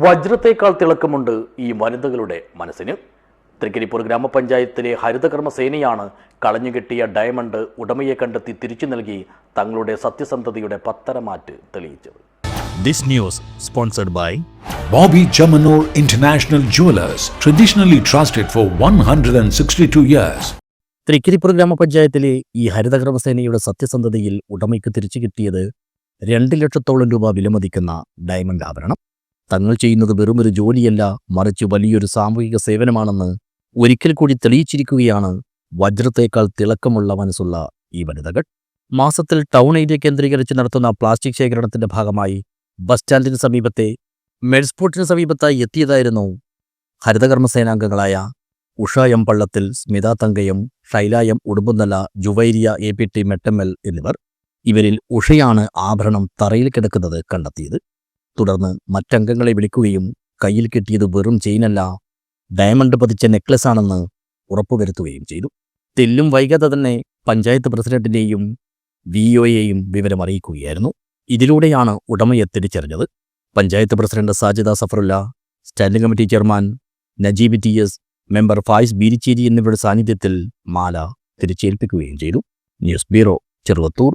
വജ്രത്തേക്കാൾ തിളക്കമുണ്ട് ഈ വനിതകളുടെ മനസ്സിന്. തൃക്കരിപ്പൂർ ഗ്രാമപഞ്ചായത്തിലെ ഹരിതകർമ്മ സേനയാണ് കളഞ്ഞുകെട്ടിയ ഡയമണ്ട് ഉടമയെ കണ്ടെത്തി തിരിച്ചു നൽകി തങ്ങളുടെ സത്യസന്ധതയുടെ Patharamattu തെളിയിച്ചത്. This news sponsored by Bobby Chamanur International Jewelers, traditionally trusted for 162 years. Trikaripur ഗ്രാമപഞ്ചായത്തിലെ ഈ ഹരിതകർമ്മ സേനയുടെ സത്യസന്ധതയിൽ ഉടമയ്ക്ക് തിരിച്ചു കിട്ടിയത് 2 ലക്ഷത്തോളം രൂപ വിലമതിക്കുന്ന ഡയമണ്ട് ആഭരണം. തങ്ങൾ ചെയ്യുന്നത് വെറുമൊരു ജോലിയല്ല, മറിച്ച് വലിയൊരു സാമൂഹിക സേവനമാണെന്ന് ഒരിക്കൽ കൂടി തെളിയിച്ചിരിക്കുകയാണ് വജ്രത്തേക്കാൾ തിളക്കമുള്ള മനസ്സുള്ള ഈ വനിതകൾ. മാസത്തിൽ ടൗൺ ഏരിയ കേന്ദ്രീകരിച്ച് നടത്തുന്ന പ്ലാസ്റ്റിക് ശേഖരണത്തിന്റെ ഭാഗമായി ബസ് സ്റ്റാൻഡിന് സമീപത്തെ മെഡ്സ്പോർട്ടിന് സമീപത്തായി എത്തിയതായിരുന്നു ഹരിതകർമ്മ സേനാംഗങ്ങളായ Usha M Pallathil, Smitha Thankayam, Shaila M Udumbunnala, Juvairiya APT Mettammal എന്നിവർ. ഇവരിൽ ഉഷയാണ് ആഭരണം തറയിൽ കിടക്കുന്നത് കണ്ടെത്തിയത്. തുടർന്ന് മറ്റംഗങ്ങളെ വിളിക്കുകയും കയ്യിൽ കിട്ടിയത് വെറും ചെയിനല്ല, ഡയമണ്ട് പതിച്ച നെക്ലസ് ആണെന്ന് ഉറപ്പുവരുത്തുകയും ചെയ്തു. തെല്ലും വൈകാതെ തന്നെ പഞ്ചായത്ത് പ്രസിഡന്റിനെയും VOയെയും വിവരം അറിയിക്കുകയായിരുന്നു. ഇതിലൂടെയാണ് ഉടമയെ തിരിച്ചറിഞ്ഞത്. Panchayat president Sajida Safarulla, standing committee chairman Najeeb TS, member Faiz Beericheri എന്നിവരുടെ സാന്നിധ്യത്തിൽ മാല തിരിച്ചേൽപ്പിക്കുകയും ചെയ്തു. News bureau, Cheruvathur.